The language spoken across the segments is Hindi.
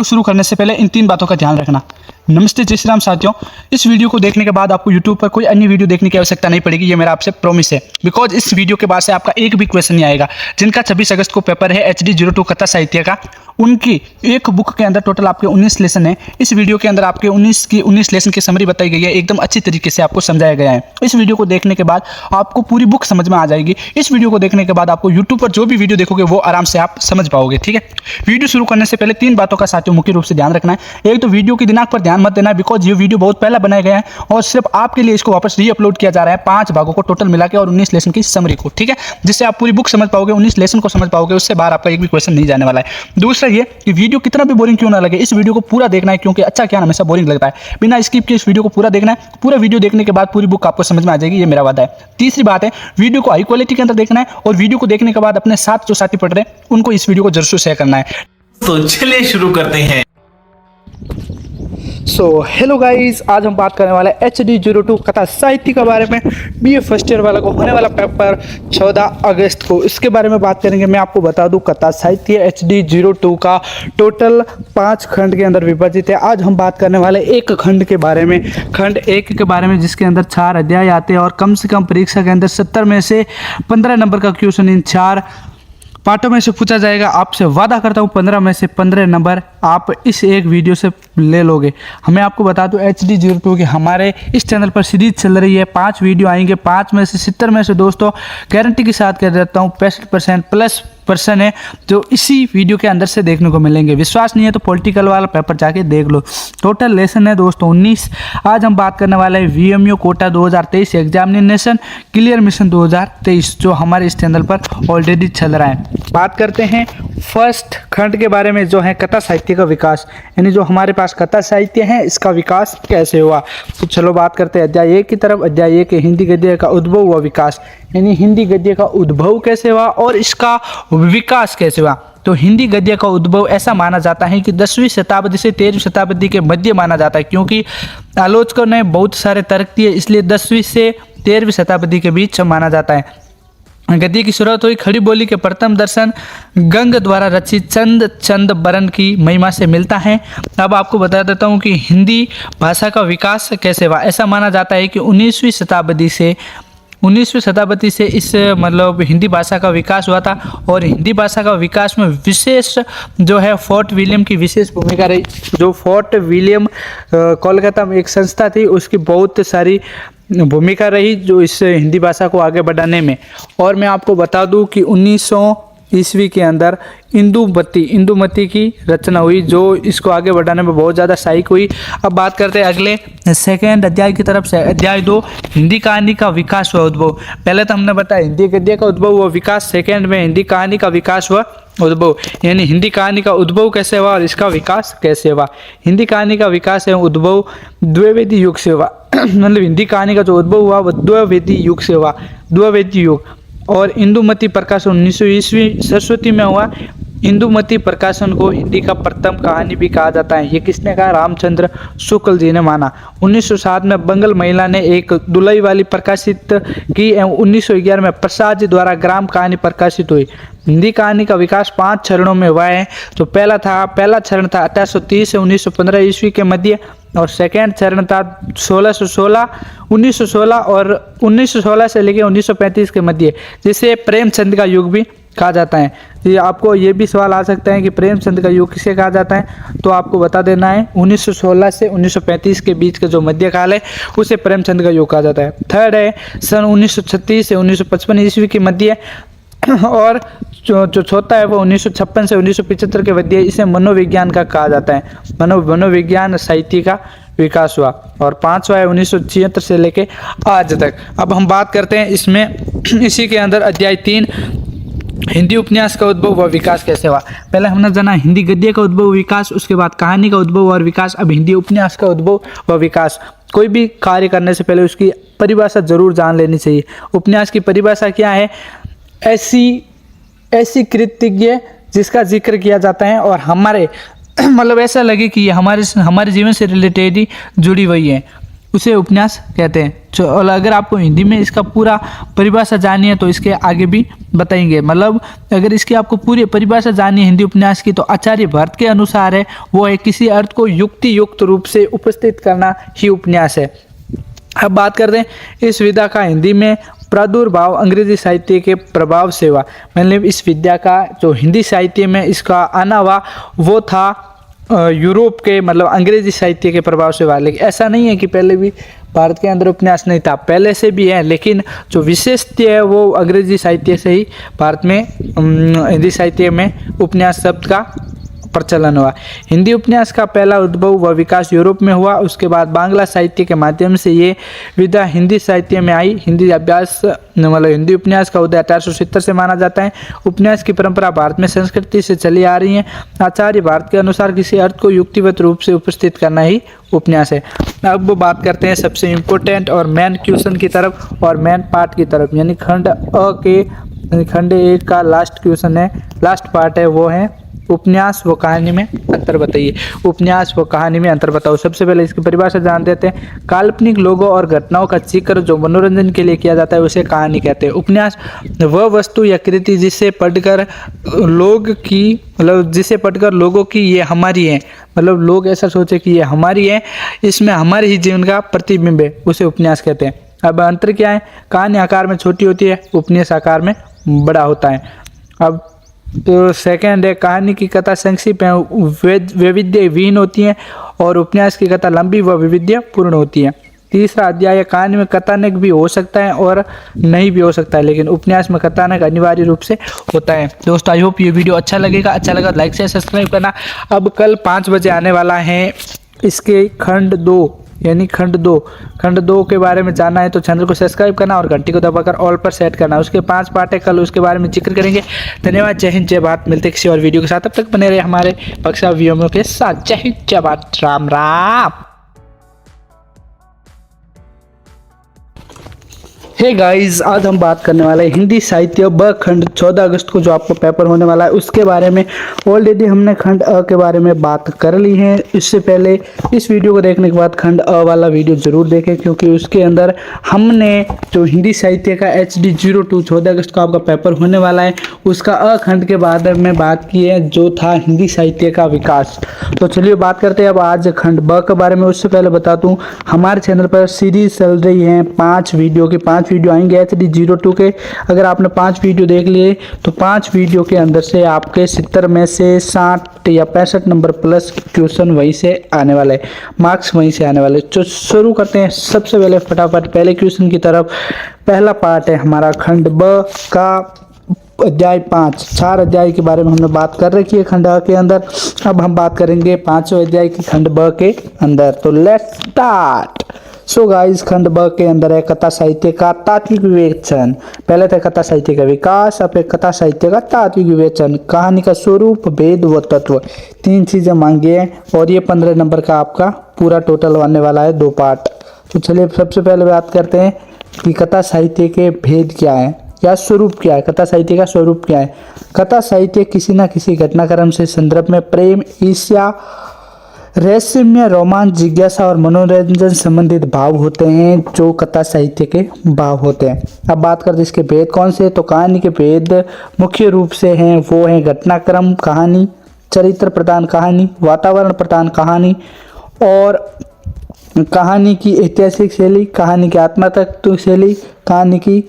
वीडियो शुरू करने से पहले इन 3 बातों का ध्यान रखना। नमस्ते जय श्री राम साथियों, इस वीडियो को देखने के बाद आपको YouTube पर कोई अन्य वीडियो देखने की आवश्यकता नहीं पड़ेगी, ये मेरा आपसे प्रॉमिस है। बिकॉज इस वीडियो के बाद से आपका एक भी क्वेश्चन नहीं आएगा। जिनका 26 अगस्त को पेपर है HD02 कथा साहित्य का, उनकी एक बुक के अंदर टोटल आपके 19 लेसन है। इस वीडियो के अंदर आपके 19 लेसन की समरी बताई गई है, एकदम अच्छी तरीके से आपको समझाया गया है। इस वीडियो को देखने के बाद आपको पूरी बुक समझ में आ जाएगी। इस वीडियो को देखने के बाद आपको YouTube पर जो भी वीडियो देखोगे वो आराम से आप समझ पाओगे। ठीक है, वीडियो शुरू करने से पहले 3 बातों का साथियों मुख्य रूप से ध्यान रखना है। एक तो वीडियो की दिनांक पर ध्यान मत देना, बिकॉज ये वीडियो बहुत पहले बनाया गया है और सिर्फ आपके लिए इसको वापस री अपलोड किया जा रहा है 5 भागों को टोटल मिला के और 19 लेसन की समरी को। ठीक है, जिससे आप पूरी बुक समझ पाओगे, 19 लेसन को समझ पाओगे, उससे बाहर आपका एक भी क्वेश्चन नहीं जाने वाला है। दूसरा ये कि वीडियो कितना भी बोरिंग क्यों ना लगे, इस वीडियो को पूरा देखना है, क्योंकि अच्छा ज्ञान हमेशा बोरिंग लगता है। बिना स्किप के इस वीडियो को पूरा देखना है। पूरा वीडियो देखने के बाद पूरी बुक आपको समझ में आ जाएगी, ये मेरा वादा है। तीसरी बात है, वीडियो को हाई क्वालिटी के अंदर देखना है और वीडियो को देखने के बाद अपने साथ जो साथी पढ़ रहे हैं उनको इस वीडियो को जरूर शेयर करना है। तो चलिए शुरू करते हैं। हेलो गाइस, आज हम बात करने वाले हैं HD02 कथा साहित्य के बारे में। BA फर्स्ट ईयर वाला को होने वाला पेपर 14 अगस्त को, इसके बारे में बात करेंगे। मैं आपको बता दूं, कथा साहित्य HD02 का टोटल 5 खंड के अंदर विभाजित है। आज हम बात करने वाले एक खंड के बारे में, खंड 1 के बारे में, जिसके अंदर 4 अध्याय आते हैं और कम से कम परीक्षा के अंदर 70 में से 15 नंबर का क्वेश्चन इन 4 पार्टों में से पूछा जाएगा। आपसे वादा करता हूँ 15 में से 15 नंबर आप इस एक वीडियो से ले लोगे। हमें आपको बता दूँ HD02 की हमारे इस चैनल पर सीरीज चल रही है, 5 वीडियो आएंगे, 5 में से 70 में से दोस्तों गारंटी के साथ कह देता हूँ 65% प्लस पर्सन है जो इसी वीडियो के अंदर से देखने को मिलेंगे। विश्वास नहीं है तो पॉलिटिकल वाला पेपर जाके देख लो। टोटल लेसन है दोस्तों 19। आज हम बात करने वाले हैं VMU Kota 2023 examination clear mission 2023, जो हमारे इस चैनल पर ऑलरेडी चल रहा है। बात करते हैं फर्स्ट खंड के बारे में, जो है कथा साहित्य का विकास, यानी जो हमारे पास कथा साहित्य है इसका विकास कैसे हुआ। तो चलो बात करते हैं अध्याय 1 की तरफ। अध्याय 1 हिंदी गद्य का उद्भव व विकास, यानी हिंदी गद्य का उद्भव कैसे हुआ और इसका विकास कैसे हुआ। तो हिंदी गद्य का उद्भव ऐसा माना जाता है कि 10वीं शताब्दी से 13वीं शताब्दी के मध्य माना जाता है, क्योंकि आलोचकों ने बहुत सारे तर्क दिए, इसलिए 10वीं से 13वीं शताब्दी के बीच माना जाता है। गद्य की शुरुआत हुई खड़ी बोली के प्रथम दर्शन गंग द्वारा रचित चंद बरन की महिमा से मिलता है। अब आपको बता देता हूँ कि हिंदी भाषा का विकास कैसे हुआ। ऐसा माना जाता है कि 19वीं शताब्दी से इस मतलब हिंदी भाषा का विकास हुआ था और हिंदी भाषा का विकास में विशेष जो है फोर्ट विलियम की विशेष भूमिका रही। जो फोर्ट विलियम कोलकाता में एक संस्था थी, उसकी बहुत सारी भूमिका रही जो इस हिंदी भाषा को आगे बढ़ाने में। और मैं आपको बता दूं कि 1900 ईस्वी के अंदर इंदुमती की रचना हुई, जो इसको आगे बढ़ाने में बहुत ज़्यादा सहायक हुई। अब बात करते हैं अगले सेकेंड अध्याय की तरफ से। अध्याय 2 हिंदी कहानी का विकास व उद्भव। पहले तो हमने बताया हिंदी गद्य का उद्भव व विकास, सेकेंड में हिंदी कहानी का विकास व उद्भव, यानी हिंदी कहानी का उद्भव कैसे हुआ और इसका विकास कैसे हुआ। हिंदी कहानी का विकास एवं उद्भव द्विवेदी युग से हुआ। मतलब हिंदी कहानी का जो उद्भव हुआ वह द्विवेदी युग से हुआ, द्विवेदी युग। और इंदुमती प्रकाशन 1900 ईस्वी सरस्वती में हुआ। इंदुमती प्रकाशन को हिंदी का प्रथम कहानी भी कहा जाता है। ये किसने कहा? रामचंद्र शुक्ल जी ने माना। 1907 में बंगाल महिला ने एक दुलई वाली प्रकाशित की एवं 1911 में प्रसाद जी द्वारा ग्राम कहानी प्रकाशित हुई। हिंदी कहानी का विकास 5 चरणों में हुआ है। तो पहला चरण था 1830 से 1915 ईस्वी के मध्य, और सेकेंड चरण था 1916 और 1916 से लेकर 1935 के मध्य, जिसे प्रेमचंद का युग भी कहा जाता है। ये आपको ये भी सवाल आ सकता है कि प्रेमचंद का युग किसे कहा जाता है, तो आपको बता देना है 1916 से 1935 के बीच का जो मध्यकाल है उसे प्रेमचंद का युग कहा जाता है। थर्ड है सन 1936 से 1955 ईस्वी के मध्य, और जो चौथा है वो 1956 से 1975 के मध्य, इसे मनोविज्ञान का कहा जाता है। मनोविज्ञान साहित्य का विकास हुआ। और 5वां है 1976 से लेके आज तक। अब हम बात करते हैं इसमें इसी के अंदर अध्याय 3 हिंदी उपन्यास का उद्भव व विकास कैसे हुआ। पहले हमने जाना हिंदी गद्य का उद्भव विकास, उसके बाद कहानी का उद्भव और विकास। अब हिंदी उपन्यास का उद्भव व विकास। कोई भी कार्य करने से पहले उसकी परिभाषा जरूर जान लेनी चाहिए। उपन्यास की परिभाषा क्या है? ऐसी कृत्य जिसका जिक्र किया जाता है और हमारे मतलब ऐसा लगे कि ये हमारे जीवन से रिलेटेड ही जुड़ी हुई है। उसे उपन्यास कहते हैं। और अगर आपको हिंदी में इसका पूरा परिभाषा जाननी है तो इसके आगे भी बताएंगे। मतलब अगर इसकी आपको पूरी परिभाषा जाननी है हिंदी उपन्यास की तो आचार्य भट्ट के अनुसार है वो है किसी अर्थ को युक्ति युक्त रूप से उपस्थित करना ही उपन्यास है। अब बात करते हैं इस विधा का हिंदी में प्रादुर्भाव अंग्रेजी साहित्य के प्रभाव से हुआ। मतलब इस विद्या का जो हिंदी साहित्य में इसका आना हुआ वो था यूरोप के मतलब अंग्रेजी साहित्य के प्रभाव से हुआ। लेकिन ऐसा नहीं है कि पहले भी भारत के अंदर उपन्यास नहीं था, पहले से भी है, लेकिन जो विशेषता है वो अंग्रेजी साहित्य से ही भारत में हिंदी साहित्य में उपन्यास शब्द का प्रचलन हुआ। हिंदी उपन्यास का पहला उद्भव व विकास यूरोप में हुआ। उसके बाद बांग्ला साहित्य के माध्यम से ये विधा हिंदी साहित्य में आई। हिंदी अभ्यास मतलब हिंदी उपन्यास का उदय 1870 से माना जाता है। उपन्यास की परंपरा भारत में संस्कृति से चली आ रही है। आचार्य भारत के अनुसार किसी अर्थ को युक्तिगत रूप से उपस्थित करना ही उपन्यास है। अब वो बात करते हैं सबसे इम्पोर्टेंट और मेन क्वेश्चन की तरफ और मेन पार्ट की तरफ, यानी खंड अ के खंड 1 का लास्ट क्वेश्चन है, लास्ट पार्ट है, वो है उपन्यास व कहानी में अंतर बताइए। उपन्यास व कहानी में अंतर बताओ। सबसे पहले इसकी परिभाषा जान देते हैं। काल्पनिक लोगों और घटनाओं का जिक्र जो मनोरंजन के लिए किया जाता है उसे कहानी कहते हैं। उपन्यास वह वस्तु या कृति जिसे पढ़कर लोगों की ये हमारी है, मतलब लोग ऐसा सोचे कि ये हमारी है, इसमें हमारे ही जीवन का प्रतिबिंब है, उसे उपन्यास कहते हैं। अब अंतर क्या है? कहानी आकार में छोटी होती है, उपन्यास आकार में बड़ा होता है। अब तो सेकंड है कहानी की कथा संक्षिप्त है, वैविध्यहीन होती है और उपन्यास की कथा लंबी व वैविध्यपूर्ण होती है। तीसरा अध्याय है कहानी में कथानक भी हो सकता है और नहीं भी हो सकता है, लेकिन उपन्यास में कथानक अनिवार्य रूप से होता है। दोस्तों आई होप ये वीडियो अच्छा लगा तो लाइक शेयर सब्सक्राइब करना। अब कल 5 बजे आने वाला है इसके खंड 2 यानी खंड 2 के बारे में जानना है तो चैनल को सब्सक्राइब करना और घंटी को दबाकर ऑल पर सेट करना। उसके 5 पार्ट है, कल उसके बारे में जिक्र करेंगे। धन्यवाद, जय हिंद जय भारत। मिलते हैं किसी और वीडियो के साथ, तब तक बने रहे हमारे पक्षा वीडियो के साथ। जय हिंद जय भारत, राम राम। हे गाइस, आज हम बात करने वाले हैं हिंदी साहित्य ब खंड 14 अगस्त को जो आपको पेपर होने वाला है उसके बारे में। ऑलरेडी हमने खंड अ के बारे में बात कर ली है। इससे पहले इस वीडियो को देखने के बाद खंड अ वाला वीडियो जरूर देखें, क्योंकि उसके अंदर हमने जो हिंदी साहित्य का HD 02 14 अगस्त को आपका पेपर होने वाला है उसका अ खंड के बाद में बात की है जो था हिंदी साहित्य का विकास। तो चलिए बात करते हैं अब आज खंड ब के बारे में। उससे पहले बता दूं हमारे चैनल पर सीरीज चल रही है 5 वीडियो की, 5 वीडियो आएंगे HD 02 के। अगर आपने 5 वीडियो देख लिए तो 5 वीडियो के अंदर से आपके 70 में से 60 या 65 नंबर प्लस क्वेश्चन वहीं से आने वाले, मार्क्स वहीं से आने वाले। तो शुरू करते हैं सबसे पहले फटाफट पहले क्वेश्चन की तरफ। पहला पार्ट है हमारा खंड ब का अध्याय 5। 4 अध्याय के बारे में हमने बात कर रखी है खंड अ के अंदर। अब हम बात करेंगे 5वें अध्याय की खंड ब के अंदर। तो लेट्स स्टार्ट। सो गाइस, खंड ब के अंदर है कथा साहित्य का तात्विक विवेचन। पहले था कथा साहित्य का विकास, अब है कथा साहित्य का तात्विक विवेचन। कहानी का स्वरूप, भेद व तत्व, 3 चीजें मांगी है और ये 15 नंबर का आपका पूरा टोटल आने वाला है 2 पार्ट। तो चलिए सबसे पहले बात करते हैं कि कथा साहित्य के भेद क्या है या स्वरूप क्या है। कथा साहित्य का स्वरूप क्या है? कथा साहित्य किसी न किसी घटनाक्रम से संदर्भ में प्रेम, ईर्ष्या, रहस्यमय, रोमांच, जिज्ञासा और मनोरंजन संबंधित भाव होते हैं जो कथा साहित्य के भाव होते हैं। अब बात करते हैं इसके भेद कौन से। तो कहानी के भेद मुख्य रूप से हैं, वो हैं घटनाक्रम कहानी, चरित्र प्रधान कहानी, वातावरण प्रधान कहानी और कहानी की ऐतिहासिक शैली, कहानी की आत्मतत्व शैली, कहानी की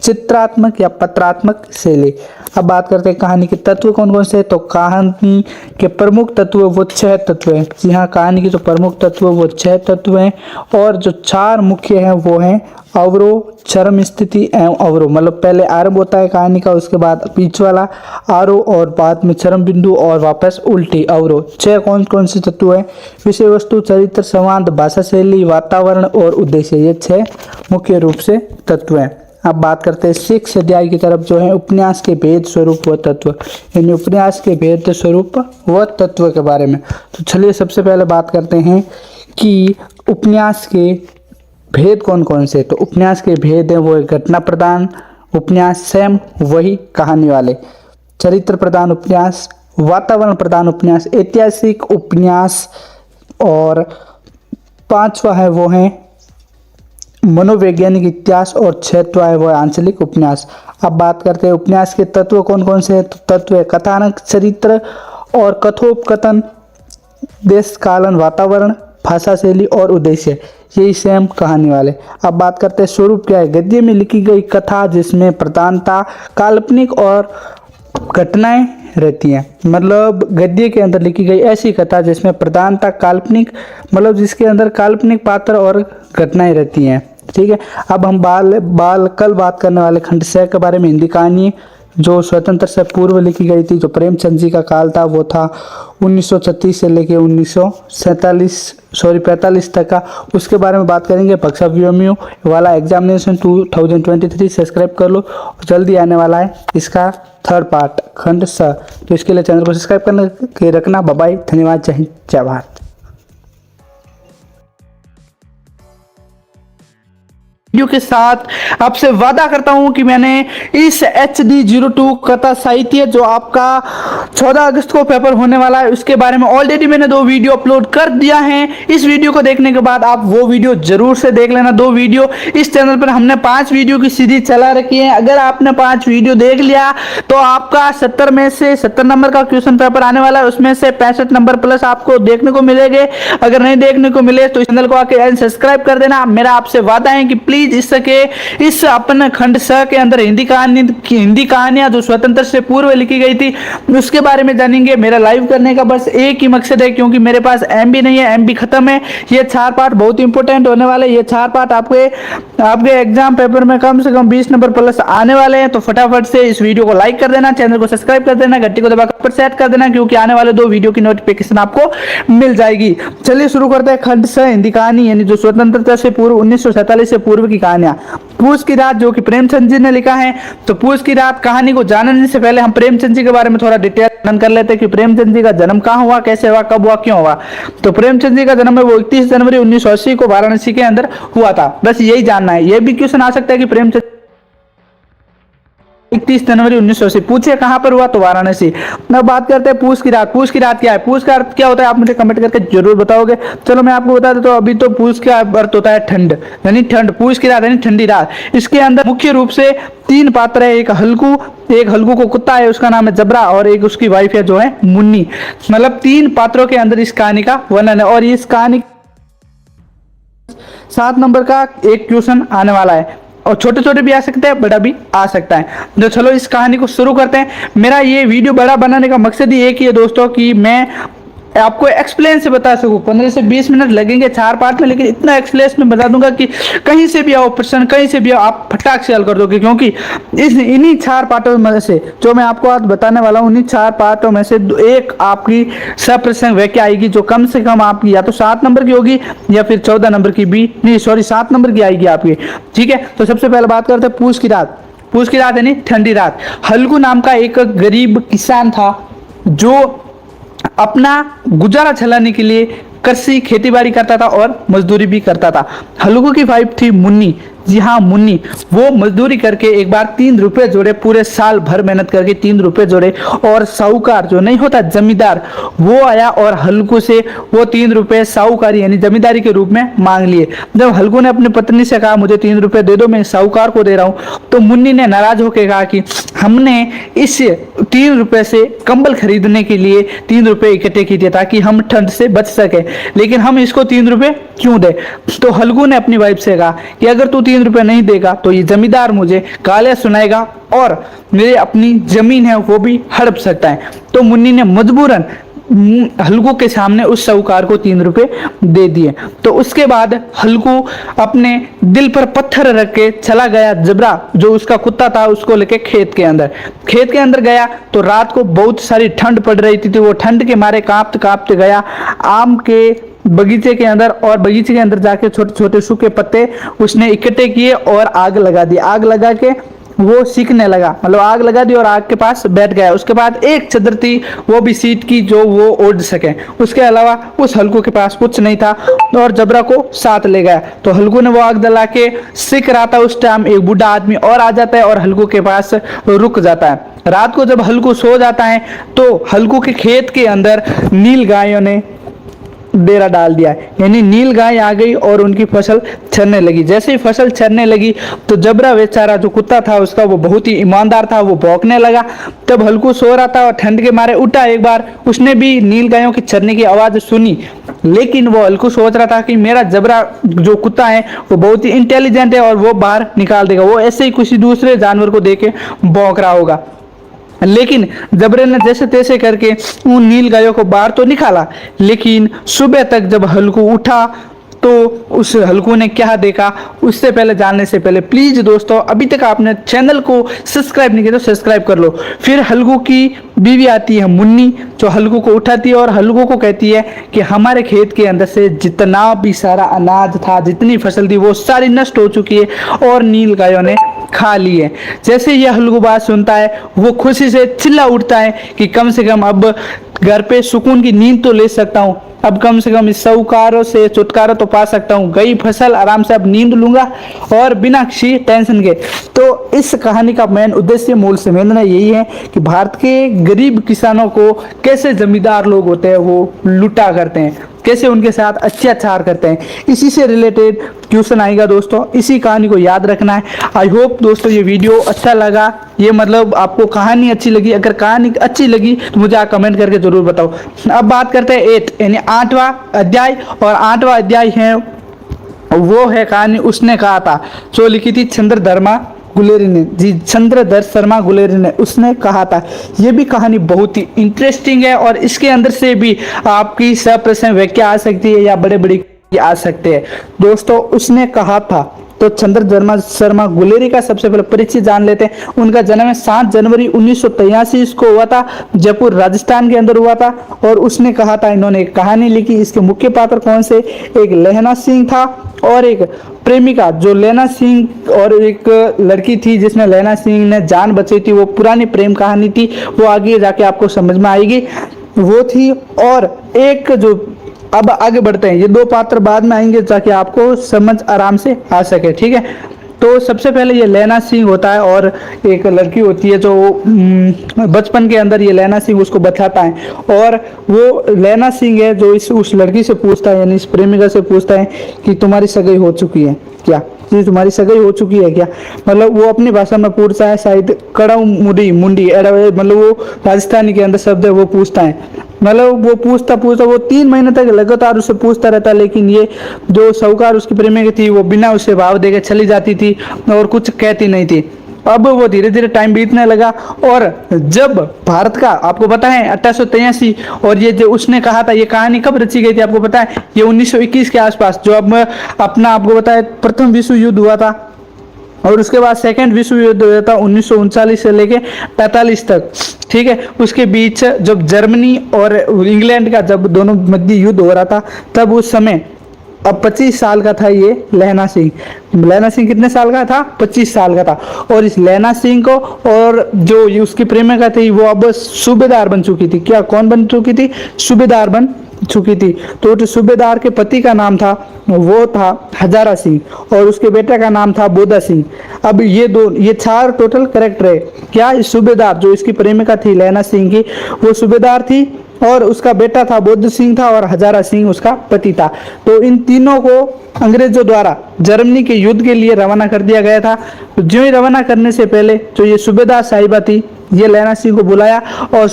चित्रात्मक या पत्रात्मक शैली। अब बात करते हैं कहानी के तत्व कौन कौन से। तो कहानी के प्रमुख तत्व वो 6 तत्व हैं। जी हाँ, कहानी के जो प्रमुख तत्व वो 6 तत्व हैं और जो 4 मुख्य हैं वो हैं अवरोह, चरम स्थिति एवं अवरोह। मतलब पहले आरंभ होता है कहानी का, उसके बाद बीच वाला आरोह और बाद में चरम बिंदु और वापस उल्टी अवरोह। 6 कौन कौन से तत्व हैं? विषय वस्तु, चरित्र, संवाद, भाषा शैली, वातावरण और उद्देश्य। ये 6 मुख्य रूप से तत्व हैं। अब बात करते हैं 6 अध्याय की तरफ जो है उपन्यास के भेद, स्वरूप व तत्व, यानी उपन्यास के भेद, स्वरूप व तत्व के बारे में। तो चलिए सबसे पहले बात करते हैं कि उपन्यास के भेद कौन कौन से। तो उपन्यास के भेद हैं वो घटना प्रधान उपन्यास, सेम वही कहानी वाले, चरित्र प्रधान उपन्यास, वातावरण प्रधान उपन्यास, ऐतिहासिक उपन्यास और 5वां है वो है मनोवैज्ञानिक इतिहास और क्षेत्र है वह आंचलिक उपन्यास। अब बात करते हैं उपन्यास के तत्व कौन कौन से हैं। तो तत्व है कथानक, चरित्र और कथोपकथन, देश कालन वातावरण, भाषा शैली और उद्देश्य, यही सेम कहानी वाले। अब बात करते हैं स्वरूप क्या है। गद्य में लिखी गई कथा जिसमें प्रधानता काल्पनिक और घटनाएं रहती हैं। मतलब गद्य के अंदर लिखी गई ऐसी कथा जिसमें प्रधानता काल्पनिक, मतलब जिसके अंदर काल्पनिक पात्र और घटनाएं रहती हैं। ठीक है। अब हम कल बात करने वाले खंड 6 के बारे में। हिंदी कहानी जो स्वतंत्र से पूर्व लिखी गई थी, जो प्रेमचंद जी का काल था, वो था 1936 से लेके 45 तक का। उसके बारे में बात करेंगे। पक्षा व्योमियो वाला एग्जामिनेशन 2023 सब्सक्राइब कर लो, जल्दी आने वाला है इसका 3rd पार्ट खंड 6। तो इसके लिए चैनल को सब्सक्राइब करने के रखना। बाय बाय, धन्यवाद, जय हिंद, जय भारत। वीडियो के साथ आपसे वादा करता हूं कि मैंने इस HD02 कथा साहित्य जो आपका 14 अगस्त को पेपर होने वाला है, उसके बारे में ऑलरेडी मैंने 2 वीडियो अपलोड कर दिया है। इस वीडियो को देखने के बाद आप वो वीडियो जरूर से देख लेना। 2 वीडियो इस चैनल पर हमने 5 वीडियो की सीरीज चला रखी है। अगर आपने 5 वीडियो देख लिया तो आपका 70 में से 70 नंबर का क्वेश्चन पेपर आने वाला है, उसमें से 65 नंबर प्लस आपको देखने को मिलेंगे। अगर नहीं देखने को मिले तो इस चैनल को आके सब्सक्राइब कर देना। मेरा आपसे वादा है कि प्लीज इस अपन खंड 6 के अंदर हिंदी कहानियां जो स्वतंत्र से पूर्व लिखी गई थी उसके बारे में जानेंगे। मेरा लाइव करने का बस एक ही मकसद है, क्योंकि मेरे पास MB नहीं है, MB खत्म है। ये 4 पार्ट बहुत इंपॉर्टेंट होने वाले। ये 4 पार्ट आपके एग्जाम पेपर में कम से कम 20 नंबर प्लस आने वाले हैं। तो फटाफट से इस वीडियो को लाइक कर देना, चैनल को सब्सक्राइब कर देना, घंटी को दबाकर सेट कर देना, क्योंकि आने वाले 2 वीडियो की नोटिफिकेशन आपको मिल जाएगी। चलिए शुरू करते हैं खंड 6 हिंदी कहानी, यानी जो स्वतंत्रता से पूर्व 1947 से पूर्व की कहानियां। पूस की रात जो कि प्रेमचंद जी ने लिखा है। तो पूस की रात कहानी को जानने से पहले हम प्रेमचंद जी के बारे में थोड़ा डिटेल वर्णन कर लेते हैं कि प्रेमचंद जी का जन्म कहाँ हुआ, कैसे हुआ, कब हुआ, क्यों हुआ। तो प्रेमचंद जी का जन्म है वो 31 जनवरी 1980 को वाराणसी के अंदर हुआ था। बस यही जानना है। यह भी क्वेश्चन आ सकता है कि प्रेमचंद 31 जनवरी 1980 पूछे कहां पर हुआ, तो वाराणसी। अब बात करते हैं पूस की रात। पूस की रात क्या है, पूस का अर्थ क्या होता है, आप मुझे कमेंट करके जरूर बताओगे। चलो मैं आपको बता देता हूं। अभी तो पूस का अर्थ होता है ठंड, यानी ठंड। पूस की रात यानी ठंडी रात। इसके अंदर मुख्य रूप से 3 पात्र है। एक हल्कू को कुत्ता है, उसका नाम है जबरा, और एक उसकी वाइफ है जो है मुन्नी। मतलब 3 पात्रों के अंदर इस कहानी का वर्णन है। और इस कहानी 7 नंबर का एक क्वेश्चन आने वाला है, और छोटे छोटे भी आ सकते हैं, बड़ा भी आ सकता है। तो चलो इस कहानी को शुरू करते हैं। मेरा ये वीडियो बड़ा बनाने का मकसद ही एक ही है दोस्तों, कि मैं आपको एक्सप्लेन से बता सकूं। 15 से 20 मिनट लगेंगे 4 पार्ट में, लेकिन इतना एक्सप्लेन में बता दूंगा कि कहीं से भी आओ प्रश्न, कहीं से भी आओ आप फटाक से हल कर दोगे। क्योंकि इन्हीं 4 पार्टों में से जो मैं आपको आज बताने वाला हूँ, उन्हीं 4 पार्टों में से एक आपकी सप्रसंग वाक्य आएगी, जो कम से कम आपकी या तो 7 नंबर की होगी या फिर 14 नंबर की भी नहीं, सॉरी 7 नंबर की आएगी आपकी। ठीक है। तो सबसे पहले बात करते हैं पूस की रात। पूस की रात यानी ठंडी रात। हल्कू नाम का एक गरीब किसान था जो अपना गुजारा चलाने के लिए कृषि खेती बाड़ी करता था और मजदूरी भी करता था। हल्कू की वाइफ थी मुन्नी। जी हाँ, मुन्नी। वो मजदूरी करके एक बार 3 रुपए जोड़े, पूरे साल भर मेहनत करके 3 रुपए जोड़े, और साहूकार जो नहीं होता जमींदार, वो आया और हल्कू से वो 3 रुपए साहूकारी यानी जमींदारी के रूप में मांग लिए। जब हल्कू ने अपनी पत्नी से कहा मुझे 3 रुपए दे दो, मैं साहूकार को दे रहा हूँ, तो मुन्नी ने नाराज होकर कहा कि हमने इस 3 रुपए से कंबल खरीदने के लिए 3 रुपए इकट्ठे किए ताकि हम ठंड से बच सके, लेकिन हम इसको 3 रुपए क्यों दे। तो हल्कू ने अपनी वाइफ से कहा कि अगर तू 3 रुपए नहीं देगा तो ये जमींदार मुझे गालियां सुनाएगा और मेरे अपनी जमीन है वो भी हड़प सकता है। तो मुन्नी ने मजबूरन हल्कू के सामने उस साहूकार को 3 रुपए दे दिए। तो उसके बाद हल्कू अपने दिल पर पत्थर रख के चला गया। जबरा जो उसका कुत्ता था उसको लेके खेत के अंदर गया। तो रात को बहुत सारी ठंड पड़ रही थी, तो वो ठंड के मारे कांपते कांपते गया आम के बगीचे के अंदर, और बगीचे के अंदर जाके छोटे छोटे सूखे पत्ते उसने इकट्ठे किए और आग लगा दी। आग लगा के वो सीखने लगा, मतलब आग लगा दी और आग के पास बैठ गया। उसके बाद एक चादर थी, वो भी सीट की, जो वो ओढ़ सके। उसके अलावा उस हल्कू के पास कुछ नहीं था और जबरा को साथ ले गया। तो हल्कू ने वो आग जला के सीख रहा था। उस टाइम एक बूढ़ा आदमी और आ जाता है और हल्कू के पास रुक जाता है। रात को जब हल्कू सो जाता है तो हल्कू के खेत के अंदर नील गायों ने डेरा डाल दिया, यानी नील गाय आ गई और उनकी फसल चरने लगी। जैसे ही फसल चरने लगी तो जबरा बेचारा जो कुत्ता था उसका, वो बहुत ही ईमानदार था, वो भौंकने लगा। तब हल्कू सो रहा था और ठंड के मारे उठा एक बार, उसने भी नील गायों की चरने की आवाज सुनी, लेकिन वो हल्कू सोच रहा था कि मेरा जबरा जो कुत्ता है वो बहुत ही इंटेलिजेंट है और वो बाहर निकाल देगा, वो ऐसे ही किसी दूसरे जानवर को देके भौंक रहा होगा। लेकिन जबरे ने जैसे तैसे करके उन नील गायों को बाहर तो निकाला, लेकिन सुबह तक जब हल्कू उठा तो उस हल्कू ने क्या देखा, उससे पहले जानने से पहले प्लीज दोस्तों अभी तक आपने चैनल को सब्सक्राइब नहीं किया तो सब्सक्राइब कर लो। फिर हल्कू की बीवी आती है मुन्नी, जो हल्कू को उठाती है और हल्कू को कहती है कि हमारे खेत के अंदर से जितना भी सारा अनाज था, जितनी फसल थी, वो सारी नष्ट हो चुकी है और नील गायों ने खा ली है। जैसे यह हल्कू बात सुनता है वो खुशी से चिल्ला उठता है कि कम से कम अब घर पे सुकून की नींद तो ले सकता हूँ, अब कम से कम इस साहूकारों से छुटकारा तो पा सकता हूँ, गई फसल आराम से अब नींद लूंगा और बिना किसी टेंशन के। तो इस कहानी का मेन उद्देश्य, मूल संवेदना यही है कि भारत के गरीब किसानों को कैसे जमींदार लोग होते हैं वो लूटा करते हैं, कैसे उनके साथ अत्याचार करते हैं। इसी से रिलेटेड क्वेश्चन आएगा दोस्तों, इसी कहानी को याद रखना है। आई होप दोस्तों ये वीडियो अच्छा लगा, ये मतलब आपको कहानी अच्छी लगी। अगर कहानी अच्छी लगी तो मुझे आप कमेंट करके जरूर बताओ। अब बात करते हैं 8 यानी 8वां अध्याय, और 8वां अध्याय है वो है कहानी उसने कहा था, जो लिखी थी चंद्रधर्मा गुलेरी ने, जी चंद्रधर शर्मा गुलेरी ने, उसने कहा था। ये भी कहानी बहुत ही इंटरेस्टिंग है और इसके अंदर से भी आपकी सप्रश्न व्याख्या आ सकती है या बड़े बड़ी आ सकते हैं। दोस्तों उसने कहा था, तो चंद्रधर शर्मा गुलेरी का सबसे पहले परिचय जान लेते हैं। उनका जन्म 7 जनवरी 1983 को हुआ था, जयपुर राजस्थान के अंदर हुआ था। और उसने कहा था, इन्होंने एक कहानी लिखी। इसके मुख्य पात्र कौन से, एक लहना सिंह था और एक प्रेमिका, जो लैना सिंह और एक लड़की थी जिसने लैना सिंह ने जान बचाई थी, वो पुरानी प्रेम कहानी थी, वो आगे जाके आपको समझ में आएगी, वो थी। और एक जो, अब आगे बढ़ते हैं, ये 2 पात्र बाद में आएंगे ताकि आपको समझ आराम से आ सके, ठीक है। तो सबसे पहले ये लैना सिंह होता है और एक लड़की होती है जो बचपन के अंदर ये लैना सिंह उसको बचाता है, और वो लैना सिंह है जो उस लड़की से पूछता है, यानी इस प्रेमिका से पूछता है कि तुम्हारी सगाई हो चुकी है क्या, जी तुम्हारी सगाई हो चुकी है क्या। मतलब वो अपनी भाषा में पूछता है, शायद कड़ाऊ मुंडी मुंडी, मतलब वो राजस्थानी के अंदर शब्द है, वो पूछता है। मतलब वो पूछता वो 3 महीने तक लगातार उससे पूछता रहता, लेकिन ये जो साहूकार उसकी प्रेमिका थी वो बिना उसे भाव देके चली जाती थी और कुछ कहती नहीं थी। अब वो धीरे धीरे टाइम बीतने लगा, और जब भारत का, आपको पता है 1883, और ये जो उसने कहा था, ये कहानी कब रची गई थी आपको पता है, ये 1921 के आसपास, जो अब अपना आपको पता है प्रथम विश्व युद्ध हुआ था, और उसके बाद सेकेंड विश्व युद्ध हुआ था 1939 से लेके 45 तक, ठीक है। उसके बीच जब जर्मनी और इंग्लैंड का जब दोनों मध्य युद्ध हो रहा था, तब उस समय अब 25 साल का था ये लैना सिंह। लैना सिंह कितने साल का था, 25 साल का था। और इस लैना सिंह को और जो उसकी प्रेमिका थी वो अब सूबेदार बन चुकी थी। क्या, कौन बन चुकी थी, सूबेदार बन चुकी थी। तो सूबेदार के पति का नाम था, वो था हजारा सिंह, और उसके बेटे का नाम था बोदा सिंह। अब ये 4 टोटल करेक्टर है। क्या, सूबेदार जो इसकी प्रेमिका थी लैना सिंह की, वो सूबेदार थी, और उसका बेटा था बोध सिंह था, और हजारा सिंह उसका पति था। तो इन तीनों को अंग्रेजों द्वारा जर्मनी के युद्ध के लिए रवाना कर दिया गया था। तो जो ही रवाना करने से पहले जो ये सूबेदार साहिबा थी, ये लैना सिंह को बुलाया, और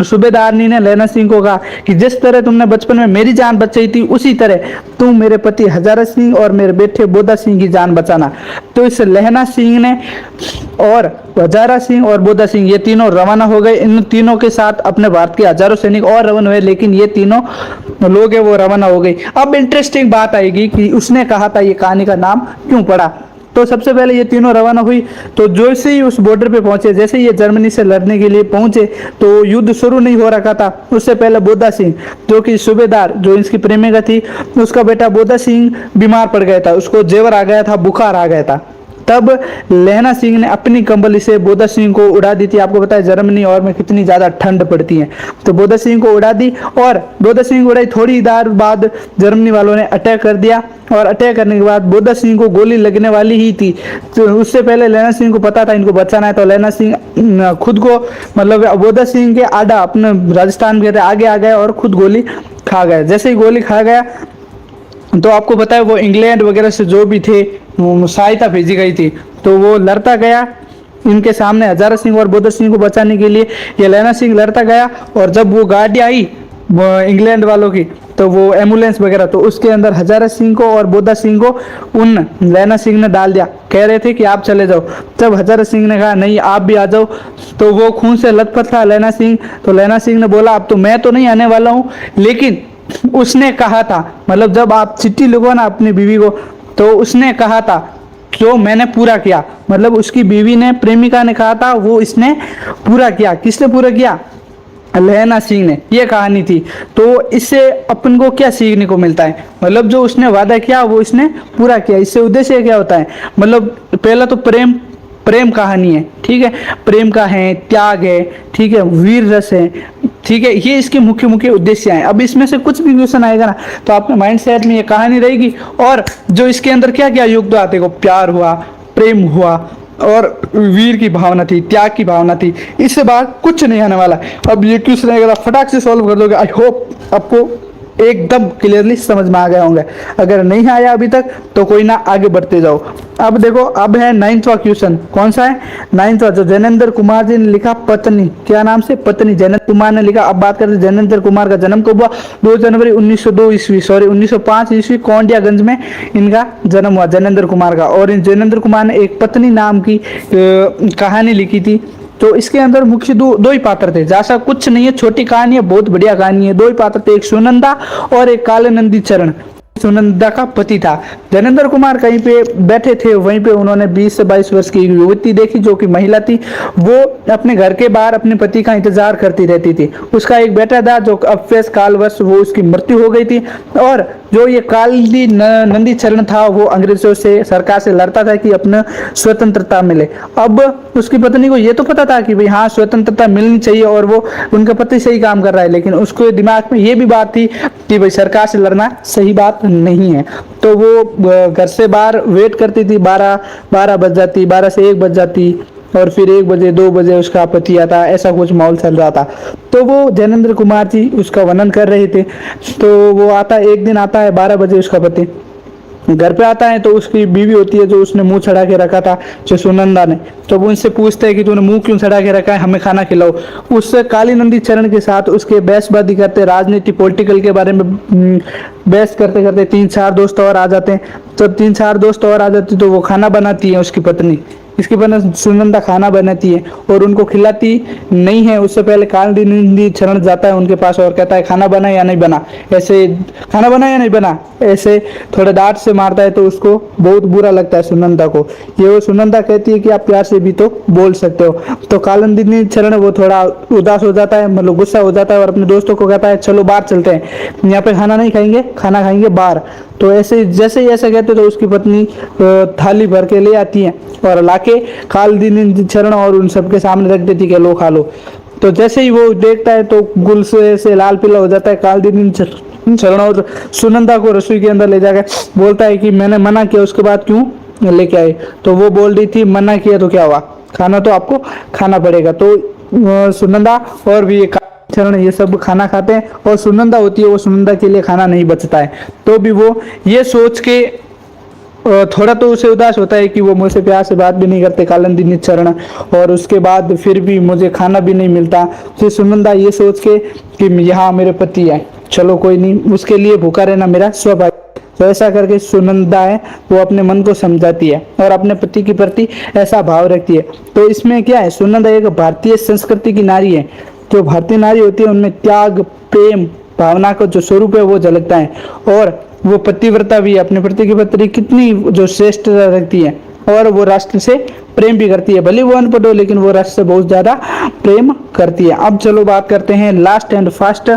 सूबेदारनी ने लैना सिंह को कहा कि जिस तरह तुमने बचपन में मेरी जान बचाई थी, उसी तरह तुम मेरे पति हजारा सिंह और मेरे बेटे बोधा सिंह की जान बचाना। तो इस लैना सिंह ने और हजारा सिंह और बोधा सिंह ये तीनों रवाना हो गए। इन तीनों के साथ अपने भारत के हजारों सैनिक और रवाना हुए, लेकिन ये तीनों लोग हैं वो रवाना हो गई। अब इंटरेस्टिंग बात आएगी कि उसने कहा था ये कहानी का नाम क्यों पड़ा। तो सबसे पहले ये तीनों रवाना हुई, तो जैसे ही उस बॉर्डर पे पहुंचे, जैसे ये जर्मनी से लड़ने के लिए पहुंचे, तो युद्ध शुरू नहीं हो रखा था। उससे पहले बोधा सिंह जो कि सूबेदार जो इसकी प्रेमिका थी, उसका बेटा बोधा सिंह बीमार पड़ गया था, उसको जेवर आ गया था, बुखार आ गया था। तब लैना सिंह ने अपनी कंबली से बोधा सिंह को उड़ा दी थी। आपको पता है जर्मनी और में कितनी ज्यादा ठंड पड़ती है, तो बोधा सिंह को उड़ा दी, और बोधा सिंह को उड़ाई। थोड़ी देर बाद जर्मनी वालों ने अटैक कर दिया, और अटैक करने के बाद बोधा सिंह को गोली लगने वाली ही थी। तो उससे पहले लैना सिंह को पता था इनको बचाना है, तो लैना सिंह खुद को, मतलब बोधा सिंह के आड़ा अपने राजस्थान के आगे आ गए और खुद गोली खा गया। जैसे ही गोली खा गया तो आपको पता है वो इंग्लैंड वगैरह से जो भी थे वो सहायता भेजी गई थी, तो वो लड़ता गया इनके सामने हजारा सिंह और बोधा सिंह को बचाने के लिए। ये लैना सिंह लड़ता गया और जब वो गाड़ी आई वो इंग्लैंड वालों की, तो वो एम्बुलेंस वगैरह, तो उसके अंदर हजारा सिंह को और बोधा सिंह को उन लैना सिंह ने डाल दिया। कह रहे थे कि आप चले जाओ। जब हजारा सिंह ने कहा नहीं आप भी आ जाओ, तो वो खून से लथपथ था लैना सिंह। तो लैना सिंह ने बोला अब तो मैं तो नहीं आने वाला हूँ, लेकिन उसने कहा था, मतलब जब आप चिट्ठी लिखो ना अपनी बीवी को, तो उसने कहा था जो मैंने पूरा किया, मतलब उसकी बीवी ने, प्रेमिका ने कहा था, वो इसने पूरा किया। किसने पूरा किया? लैना सिंह ने। ये कहानी थी। तो इससे अपन को क्या सीखने को मिलता है? मतलब जो उसने वादा किया वो इसने पूरा किया। इससे उद्देश्य क्या होता है? मतलब पहला तो प्रेम कहानी है, ठीक है, प्रेम का है, त्याग है, ठीक है, वीर रस है, ठीक है, ये इसके मुख्य मुख्य उद्देश्य हैं। अब इसमें से कुछ भी क्वेश्चन आएगा ना तो आपके माइंड सेट में ये कहानी रहेगी। और जो इसके अंदर क्या क्या युक्त आते को, प्यार हुआ, प्रेम हुआ और वीर की भावना थी, त्याग की भावना थी, इससे बाहर कुछ नहीं आने वाला। अब ये क्वेश्चन अगर आप फटाक से सॉल्व कर दोगे, आई होप आपको एकदम क्लियरली समझ में आ गए होंगे। अगर नहीं आया अभी तक तो कोई ना, आगे बढ़ते जाओ। अब देखो, अब है 9वां क्वेश्चन। कौन सा है? 9वां, जो जैनेंद्र कुमार जी ने लिखा, पत्नी, क्या नाम से? पत्नी, जैनेंद्र कुमार ने लिखा। अब बात करते हैं जैनेंद्र कुमार का जन्म कब हुआ? 2 जनवरी 1902 ईस्वी, सॉरी 1905 ईस्वी, कौंडियागंज में इनका जन्म हुआ, जैनेंद्र कुमार का। और इन जैनेंद्र कुमार ने एक पत्नी नाम की कहानी लिखी थी। तो इसके अंदर मुख्य दो ही पात्र थे, जैसा कुछ नहीं है, छोटी कहानी है, बहुत बढ़िया कहानी है। 2 ही पात्र थे, एक सुनंदा और एक कालानंदी चरण। सुनंदा का पति था। जैनेंद्र कुमार कहीं पे बैठे थे, वहीं पे उन्होंने 20 से 22 वर्ष की युवती देखी जो कि महिला थी। वो अपने घर के बाहर अपने पति का इंतजार करती रहती थी। उसका एक बेटा था जो अपवेश कालवश वो उसकी मृत्यु हो गई थी। और जो ये काली नंदी चरण था वो अंग्रेजों से, सरकार से लड़ता था कि अपना स्वतंत्रता मिले। अब उसकी पत्नी को ये तो पता था कि भाई हाँ स्वतंत्रता मिलनी चाहिए और वो उनका पति सही काम कर रहा है, लेकिन उसके दिमाग में ये भी बात थी कि भाई सरकार से लड़ना सही बात नहीं है। तो वो घर से बाहर वेट करती थी, 12 बज जाती, 12 से 1 बज जाती, और फिर 1 बजे 2 बजे उसका पति आता। ऐसा कुछ माहौल चल रहा था। तो वो जैनेंद्र कुमार जी उसका वर्णन कर रहे थे। तो वो आता, एक दिन आता है 12 बजे, उसका पति घर पे आता है तो उसकी बीवी होती है जो उसने मुंह चढ़ा के रखा था, जो सुनंदा ने। तो वो उनसे पूछते हैं कि तूने मुंह क्यों चढ़ा के रखा है, हमें खाना खिलाओ। उस काली नंदी चरण के साथ उसके बहसबाजी करते, राजनीति पॉलिटिकल के बारे में बहस करते करते 3-4 दोस्त और आ जाते हैं। जब 3-4 दोस्त और आ जाते तो वो खाना बनाती है, उसकी पत्नी, इसकी पत्नी सुनंदा खाना बनाती है और उनको खिलाती नहीं है। उससे पहले काली चरण जाता है उनके पास और कहता है खाना बना या नहीं बना, ऐसे खाना बना या नहीं बना, ऐसे थोड़ा डांट से मारता है। तो उसको बहुत बुरा लगता है सुनंदा को। ये वो सुनंदा कहती है कि आप प्यार से भी तो बोल सकते हो। तो कालिंदी चरण वो थोड़ा उदास हो जाता है, मतलब गुस्सा हो जाता है और अपने दोस्तों को कहता है चलो बाहर चलते हैं, यहाँ पे खाना नहीं खाएंगे, खाना खाएंगे बाहर। तो ऐसे जैसे ही ऐसा कहते तो उसकी पत्नी थाली भर के ले आती है और लाके कालिंदी चरण और उन सबके सामने रख देती कि लो खा लो। तो जैसे ही वो देखता है तो गुस्से से लाल पीला हो जाता है। कालिंदी चरण और सुनंदा को रसोई के अंदर ले जाकर बोलता है कि मैंने मना किया, उसके बाद क्यों लेके आए? तो वो बोल रही थी मना किया तो क्या हुआ, खाना तो आपको खाना पड़ेगा। तो सुनंदा और भी चरण ये सब खाना खाते हैं और सुनंदा होती है, वो सुनंदा के लिए खाना नहीं बचता है। तो भी वो ये सोच के थोड़ा तो उसे उदास होता है कि वो मुझसे प्यार से बात भी नहीं करते कालिंदी चरण, और उसके बाद फिर भी मुझे खाना भी नहीं मिलता। फिर सुनंदा ये सोच के कि यहाँ मेरे पति है, चलो कोई नहीं, उसके लिए भूखा रहना मेरा स्वभाव। तो ऐसा करके सुनंदा है वो अपने मन को समझाती है और अपने पति के प्रति ऐसा भाव रखती है। तो इसमें क्या है, सुनंदा एक भारतीय संस्कृति की नारी है। जो भारतीय नारी होती है उनमें त्याग, प्रेम भावना का जो स्वरूप है वो झलकता है। और वो पतिव्रता भी है, अपने पति की प्रति कितनी जो श्रेष्ठ रखती है और वो राष्ट्र से प्रेम भी करती है। भले वो अनपढ़ हो लेकिन वो राष्ट्र से बहुत ज्यादा प्रेम करती है। अब चलो बात करते हैं लास्ट एंड फास्ट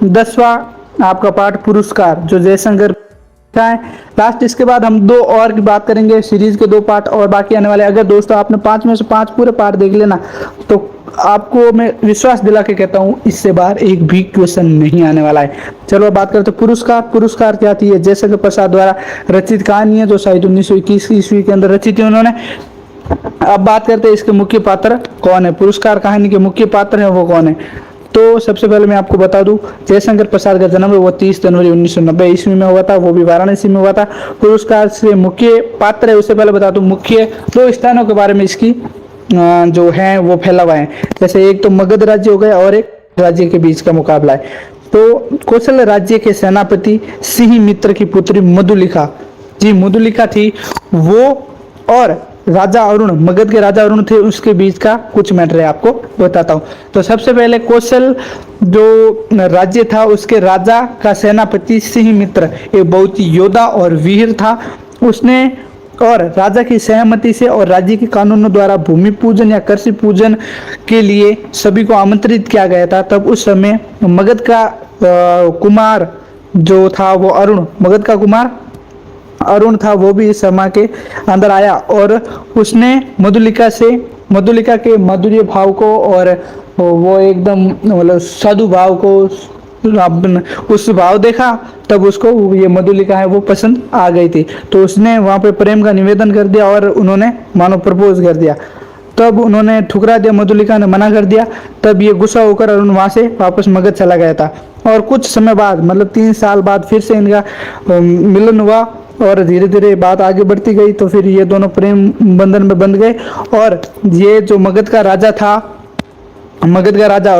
10वां आपका पार्ट, पुरस्कार, जो जयशंकर है लास्ट। इसके बाद हम 2 और की बात करेंगे, सीरीज के 2 पार्ट और बाकी आने वाले। अगर दोस्तों आपने 5 में से 5 पूरे पार्ट देख लेना तो आपको मैं विश्वास दिला के कहता हूँ इससे बाहर एक भी क्वेश्चन नहीं आने वाला है। चलो बात करते हैं पुरस्कार। पुरस्कार क्या थी? जयशंकर प्रसाद द्वारा रचित कहानी है जो शायद 1921 ईस्वी के अंदर रचित थी उन्होंने। अब बात करते हैं इसके मुख्य पात्र कौन है, पुरस्कार कहानी के मुख्य पात्र है वो कौन है। तो सबसे पहले मैं आपको बता दूं, जयशंकर प्रसाद का जन्म है वो 30 जनवरी 1990 ईस्वी में हुआ था, वो भी वाराणसी में हुआ था। पुरस्कार से मुख्य पात्र है, उससे पहले बता दूं मुख्य 2 स्थानों के बारे में इसकी जो है वो फैला हुआ है। जैसे एक तो मगध राज्य हो गया और एक राज्य के बीच का मुकाबला है। तो कौशल राज्य के सेनापति सिंह मित्र की पुत्री मधुलिका, जी मधुलिका थी वो, और राजा अरुण, मगध के राजा अरुण थे, उसके बीच का कुछ मैटर है, आपको बताता हूँ। तो सबसे पहले कौशल जो राज्य था उसके राजा का सेनापति सिंह मित्र एक बहुत ही योद्धा और वीर था। उसने और राजा की सहमति से और राज्य के कानूनों द्वारा भूमि पूजन या कृषि पूजन के लिए सभी को आमंत्रित किया गया था। तब उस समय मगध का कुमार जो था वो अरुण, मगध का कुमार अरुण था, वो भी इस सभा के अंदर आया और उसने मधुलिका के माधुर्य भाव को और वो एकदम मतलब साधु भाव को उस भाव देखा, तब उसको ये मधुलिका है वो पसंद आ गई थी। तो उसने वहां पे प्रेम का निवेदन कर दिया और उन्होंने मानो प्रपोज कर दिया। तब उन्होंने ठुकरा दिया, मधुलिका ने मना कर दिया। तब ये गुस्सा होकर अरुण वहां से वापस मगध चला गया था। और कुछ समय बाद मतलब 3 साल बाद फिर से इनका मिलन हुआ और धीरे धीरे बात आगे बढ़ती गई। तो फिर ये दोनों प्रेम बंधन में बंध गए। और ये जो मगध का राजा था, मगध का राजा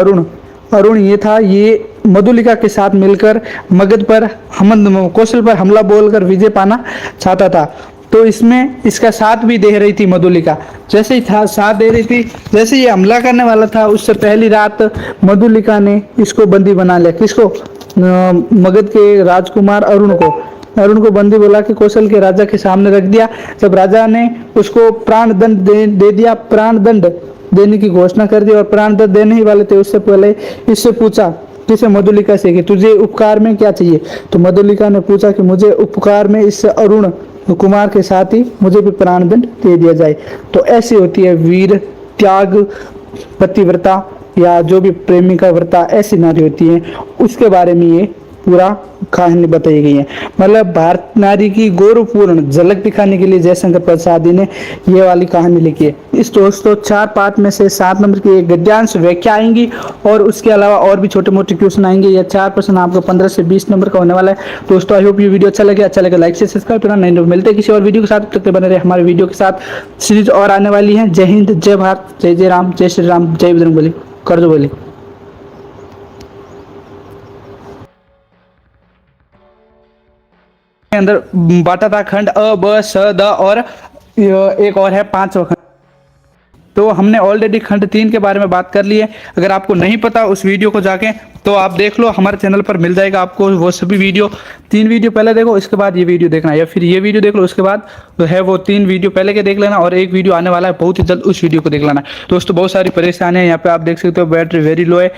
अरुण ये था, ये मधुलिका के साथ मिलकर मगध पर कौशल पर हमला बोलकर विजय पाना चाहता था। तो इसमें इसका साथ भी दे रही थी मधुलिका। जैसे ही था साथ दे रही थी, जैसे ये हमला करने वाला था उससे पहली रात मधुलिका ने इसको बंदी बना लिया। किसको? मगध के राजकुमार अरुण को बंदी बुला के कौशल के राजा के सामने रख दिया। जब राजा ने उसको प्राण दंड दे दिया, प्राण दंड देने की घोषणा कर दी और प्राण दंड देने ही वाले थे, उससे पहले इससे पूछा, किसे? मधुलिका से, कि तुझे उपकार में क्या चाहिए? तो मधुलिका ने पूछा कि मुझे उपकार में इस अरुण कुमार के साथ ही मुझे भी प्राण दंड दे दिया जाए। तो ऐसी होती है वीर, त्याग, पतिव्रता या जो भी प्रेमिका व्रता, ऐसी नारी होती है। उसके बारे में ये पूरा कहानी बताई गई है। मतलब भारत नारी की गौरवपूर्ण झलक दिखाने के लिए जयशंकर प्रसाद जी ने ये वाली कहानी लिखी है। इस दोस्तों 4 पार्ट में से 7 नंबर की एक गद्यांश व्याख्या आएंगी और उसके अलावा और भी छोटे मोटे क्वेश्चन आएंगे। यह 4 प्रश्न आपको 15 से 20 नंबर का होने वाला है। दोस्तों आई होप ये वीडियो अच्छा लगे लाइक से सब्सक्राइब करना। नहीं मिलते किसी और वीडियो के साथ, तब तक बने रहे हमारे वीडियो के साथ। सीरीज और आने वाली है। जय हिंद, जय भारत, जय जय राम, जय श्री राम, जय बजरंगबली। कर दो बोली। अंदर बांटा था खंड अ, ब, स, द और एक और है 5वां खंड। तो हमने ऑलरेडी खंड 3 के बारे में बात कर ली है। अगर आपको नहीं पता उस वीडियो को जाके तो आप देख लो, हमारे चैनल पर मिल जाएगा आपको वो सभी वीडियो। 3 वीडियो पहले देखो, इसके बाद ये वीडियो देखना, या फिर ये वीडियो देख लो उसके बाद तो है वो 3 वीडियो पहले के देख लेना और एक वीडियो आने वाला है बहुत ही जल्द, उस वीडियो को देख लेना। दोस्तों बहुत सारी परेशानी है यहाँ पे, आप देख सकते हो बैटरी वेरी लो है,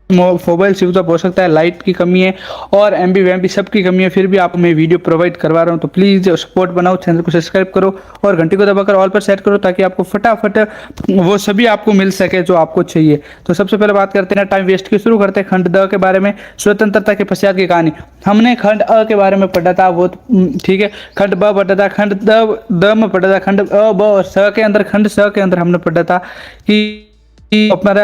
मोबाइल स्विच ऑफ हो सकता है, लाइट की कमी है और एमबी सबकी कमी है, फिर भी आपको मैं वीडियो प्रोवाइड करवा रहा हूं। तो प्लीज़ सपोर्ट बनाओ, चैनल को सब्सक्राइब करो और घंटी को दबाकर ऑल पर सेट करो ताकि आपको फटाफट वो सभी आपको मिल सके जो आपको चाहिए। तो सबसे पहले बात करते हैं टाइम वेस्ट की, शुरू करते हैं खंड द के बारे में, स्वतंत्रता के पश्चात की कहानी। हमने खंड अ के बारे में पढ़ा था, वो ठीक है। खंड ब पढ़ा था, खंड द में पढ़ा था, खंड अ ब और स के अंदर, खंड स के अंदर हमने पढ़ा था कि हमारा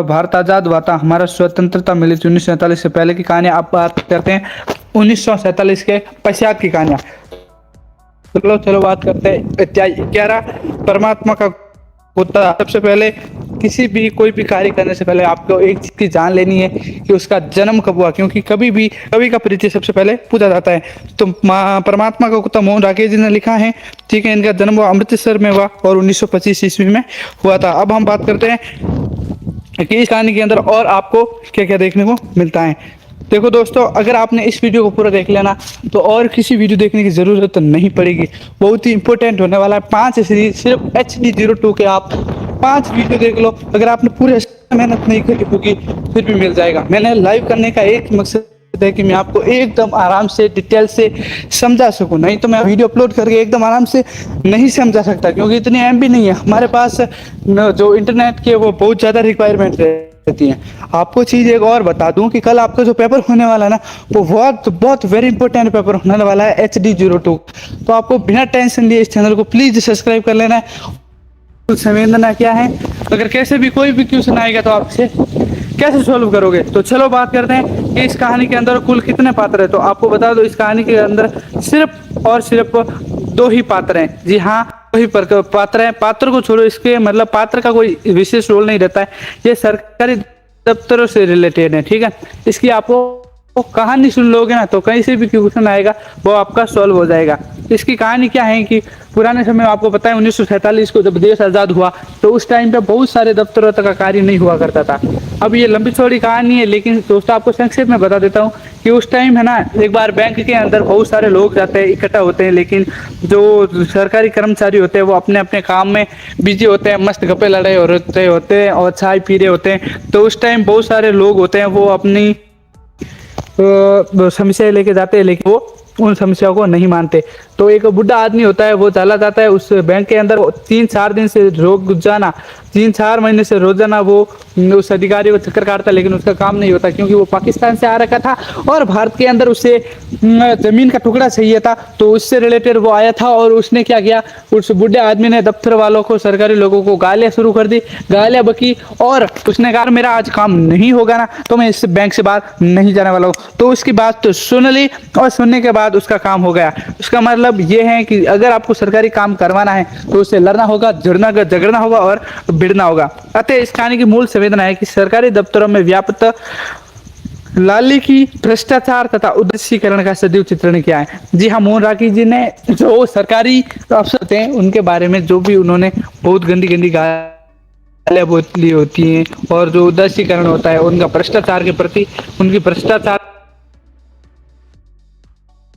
भारत आजाद हुआ था, हमारा स्वतंत्रता मिली थी 1947 से पहले की कहानी। आप बात करते हैं 1947 के पश्चात की कहानियां। चलो बात करते हैं अध्याय 11, परमात्मा का कुत्ता। सबसे पहले किसी भी कोई भी कार्य करने से पहले आपको एक चीज की जान लेनी है कि उसका जन्म कब हुआ, क्योंकि कभी का परिचय सबसे पहले पूछा जाता है। तो परमात्मा का कुत्ता मोहन राकेश जी ने लिखा है, ठीक है। इनका जन्म हुआ अमृतसर में हुआ और 1925 ईस्वी में हुआ था। अब हम बात करते हैं कि इस कहानी के अंदर और आपको क्या क्या देखने को मिलता है। देखो दोस्तों, अगर आपने इस वीडियो को पूरा देख लेना तो और किसी वीडियो देखने की जरूरत नहीं पड़ेगी। बहुत ही इंपॉर्टेंट होने वाला है। 5 सीरीज सिर्फ HD02 के आप 5 वीडियो देख लो। अगर आपने पूरे मेहनत नहीं करी होगी फिर भी मिल जाएगा। मैंने लाइव करने का एक मकसद है कि मैं आपको एकदम आराम से डिटेल से समझा सकूं, नहीं तो मैं वीडियो अपलोड करके एकदम आराम से नहीं समझा सकता, क्योंकि इतनी MB नहीं है हमारे पास। जो इंटरनेट के वो बहुत ज़्यादा रिक्वायरमेंट रहती है। आपको चीज़ एक और बता दूं कि कल आपका जो पेपर होने वाला है ना, वो बहुत वेरी इंपॉर्टेंट पेपर होने वाला है HD02। तो आपको बिना टेंशन लिए इस चैनल को प्लीज़ सब्सक्राइब कर लेना है। संवेदना क्या है, अगर कैसे भी कोई भी क्वेश्चन आएगा तो आपसे कैसे सॉल्व करोगे? तो चलो बात करते हैं कि इस कहानी के अंदर कुल कितने पात्र है। तो आपको बता दो, इस कहानी के अंदर सिर्फ और सिर्फ दो ही पात्र हैं। जी हाँ, दो ही पात्र हैं। पात्र को छोड़ो, इसके मतलब पात्र का कोई विशेष रोल नहीं रहता है। ये सरकारी दफ्तरों से रिलेटेड है, ठीक है। इसकी आपको कहानी सुन लोगे ना तो कहीं से भी क्वेश्चन आएगा वो आपका सॉल्व हो जाएगा। इसकी कहानी क्या है कि पुराने समय में आपको पता है 1947 को जब देश आज़ाद हुआ तो उस टाइम पे बहुत सारे दफ्तरों तक का कार्य नहीं हुआ करता था। अब ये लंबी चौड़ी कहानी है, लेकिन दोस्तों आपको संक्षेप में बता देता हूँ कि उस टाइम है ना, एक बार बैंक के अंदर बहुत सारे लोग जाते हैं, इकट्ठा होते हैं, लेकिन जो सरकारी कर्मचारी होते हैं वो अपने अपने काम में बिजी होते हैं, मस्त गप्पे लड़े होते हैं और चाय पी रहे होते हैं। तो उस टाइम बहुत सारे लोग होते हैं वो अपनी समस्या लेके जाते हैं, लेकिन वो उन समस्याओं को नहीं मानते। तो एक बुढ़ा आदमी होता है, वो चला जाता है उस बैंक के अंदर। 3-4 दिन से रोजाना 3-4 महीने से रोजाना वो उस अधिकारी को चक्कर काटता है, लेकिन उसका काम नहीं होता, क्योंकि वो पाकिस्तान से आ रखा था और भारत के अंदर उसे जमीन का टुकड़ा चाहिए था। तो उससे रिलेटेड वो आया था और उसने क्या किया, उस बुढ़े आदमी ने दफ्तर वालों को, सरकारी लोगों को गालियां शुरू कर दी, गालियां बकी, और उसने कहा मेरा आज काम नहीं होगा ना तो मैं इस बैंक से बाहर नहीं जाने वाला हूँ। तो उसकी बात तो सुन ली और सुनने के बाद उसका काम हो गया। उसका मतलब ये है कि अगर आपको सरकारी काम करवाना है तो उससे लड़ना होगा, झगड़ना होगा और भिड़ना होगा। अतः इस कहानी की मूल संवेदना है कि सरकारी दफ्तरों में व्याप्त लाली की भ्रष्टाचार तथा उद्देश्यीकरण का सदैव चित्रण किया है। जी हाँ, मोहन राठी जी ने जो सरकारी अफसर थे उनके बारे में जो भी उन्होंने बहुत गंदी गंदी गालियां बोली होती हैं और जो उद्देश्यीकरण होता है उनका भ्रष्टाचार के प्रति, उनकी भ्रष्टाचार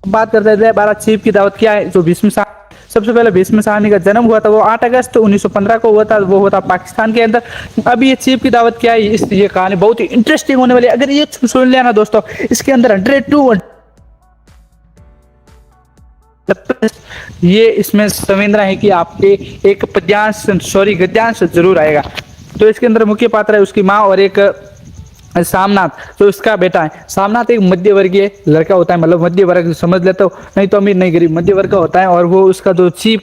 बात करते हैं। 12 चीफ की दावत क्या है, जो भीष्म शाह, सबसे पहले भीष्म साहनी का जन्म हुआ था वो 8 अगस्त 1915 को हुआ था, वो हुआ पाकिस्तान के अंदर। अब ये चीफ की दावत क्या है, ये कहानी बहुत ही इंटरेस्टिंग होने वाली है। अगर ये सुन लिया ना दोस्तों, इसके अंदर 100 ये इसमें संवेदना है कि आपके एक गद्यांश जरूर आएगा। तो इसके अंदर मुख्य पात्र है उसकी माँ और एक सामनाथ, जो उसका बेटा है। सामनाथ एक मध्य वर्गीय लड़का होता है, मतलब मध्य वर्ग समझ लेते हो, नहीं तो अमीर नहीं गरीब, मध्य वर्ग का होता है। और वो उसका जो चीफ